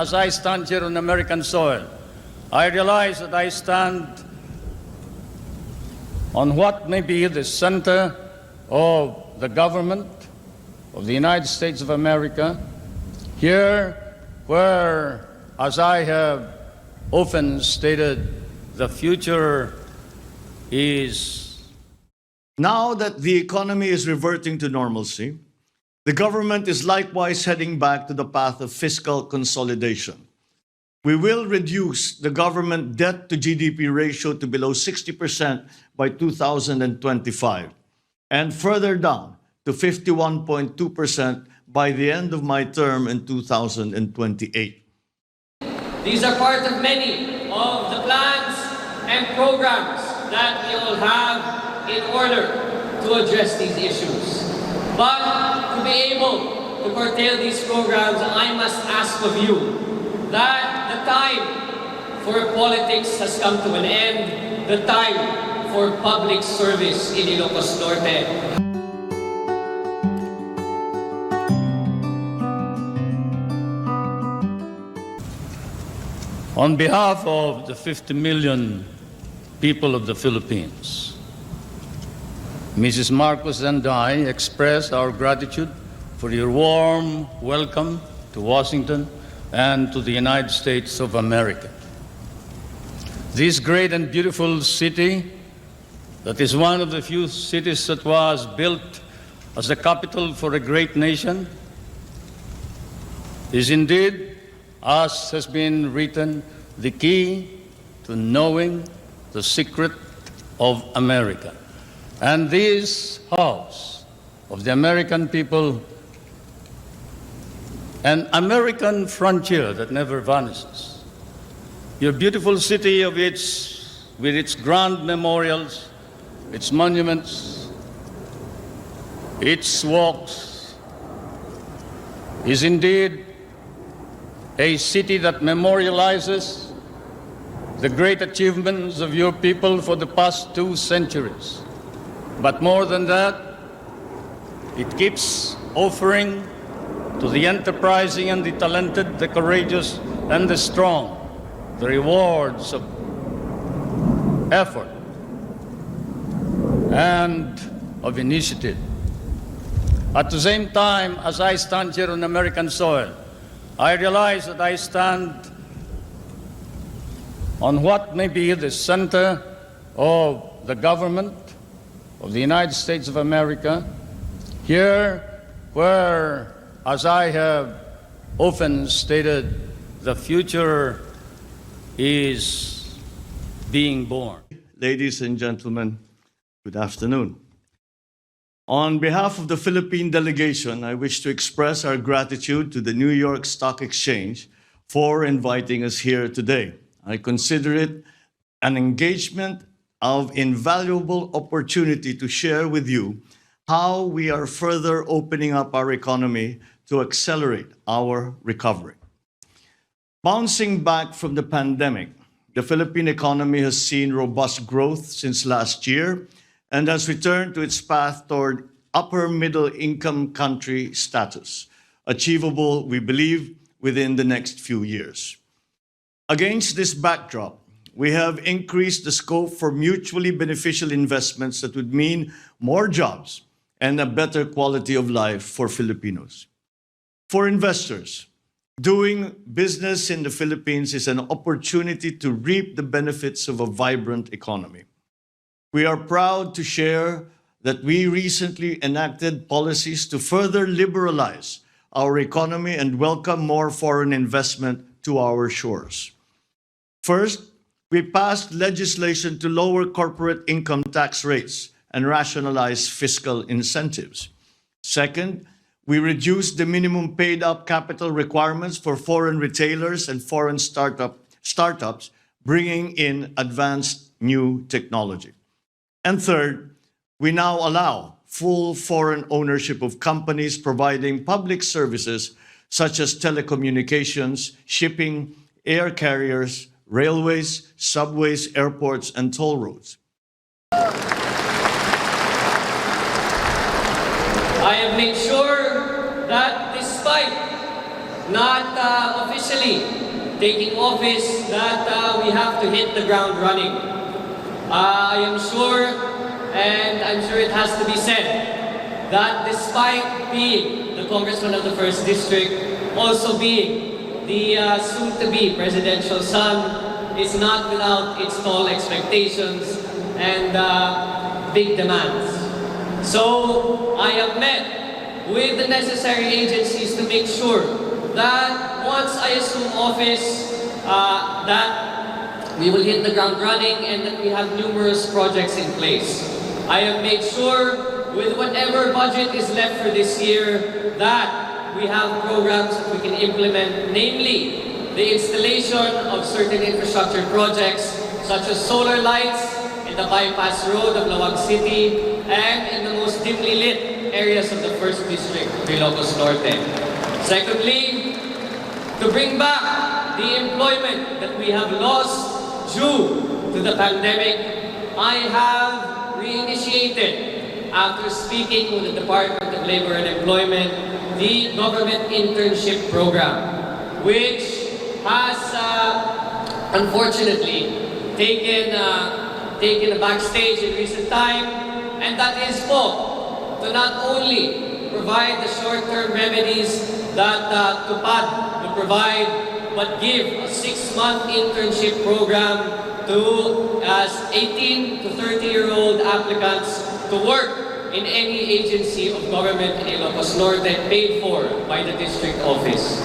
as I stand here on American soil, I realize that I stand on what may be the center of the government of the United States of America, here where, as I have often stated, the future is. Now that the economy is reverting to normalcy, the government is likewise heading back to the path of fiscal consolidation. We will reduce the government debt to GDP ratio to below 60% by 2025, and further down to 51.2% by the end of my term in 2028. These are part of many of the plans and programs that we will have in order to address these issues. But to be able to curtail these programs, I must ask of you that the time for politics has come to an end, the time for public service in Ilocos Norte. On behalf of the 50 million people of the Philippines, Mrs. Marcos and I express our gratitude for your warm welcome to Washington and to the United States of America. This great and beautiful city, that is one of the few cities that was built as the capital for a great nation, is indeed, as has been written, the key to knowing the secret of America. And this house of the American people, an American frontier that never vanishes. Your beautiful city with its grand memorials, its monuments, its walks, is indeed a city that memorializes the great achievements of your people for the past 2 centuries. But more than that, it keeps offering to the enterprising and the talented, the courageous and the strong, the rewards of effort and of initiative. At the same time, as I stand here on American soil, I realize that I stand on what may be the center of the government of the United States of America, here where, as I have often stated, the future is being born. Ladies and gentlemen, good afternoon. On behalf of the Philippine delegation, I wish to express our gratitude to the New York Stock Exchange for inviting us here today. I consider it an engagement of invaluable opportunity to share with you how we are further opening up our economy to accelerate our recovery. Bouncing back from the pandemic, the Philippine economy has seen robust growth since last year and has returned to its path toward upper middle income country status, achievable, we believe, within the next few years. Against this backdrop, we have increased the scope for mutually beneficial investments that would mean more jobs and a better quality of life for Filipinos. For investors, doing business in the Philippines is an opportunity to reap the benefits of a vibrant economy. We are proud to share that we recently enacted policies to further liberalize our economy and welcome more foreign investment to our shores. First, we passed legislation to lower corporate income tax rates and rationalize fiscal incentives. Second, we reduced the minimum paid-up capital requirements for foreign retailers and foreign startups, bringing in advanced new technology. And third, we now allow full foreign ownership of companies providing public services such as telecommunications, shipping, air carriers, railways, subways, airports, and toll roads. I have made sure that despite not officially taking office that we have to hit the ground running. I am sure, and I'm sure it has to be said, that despite being the congressman of the 1st District, also being the soon-to-be presidential son, is not without its tall expectations and big demands. So I have met with the necessary agencies to make sure that once I assume office, that we will hit the ground running and that we have numerous projects in place. I have made sure with whatever budget is left for this year that we have programs that we can implement, namely the installation of certain infrastructure projects such as solar lights in the bypass road of Lawag City and in the most dimly lit areas of the 1st District of Ilocos Norte. Secondly, to bring back the employment that we have lost due to the pandemic, I have reinitiated, after speaking with the Department of Labor and Employment, the government internship program, which has unfortunately taken a backstage in recent time, and that is to not only provide the short-term remedies that TUPAD will provide, but give a 6-month internship program to 18 to 30-year-old applicants to work in any agency of government in Ilocos Norte paid for by the district office.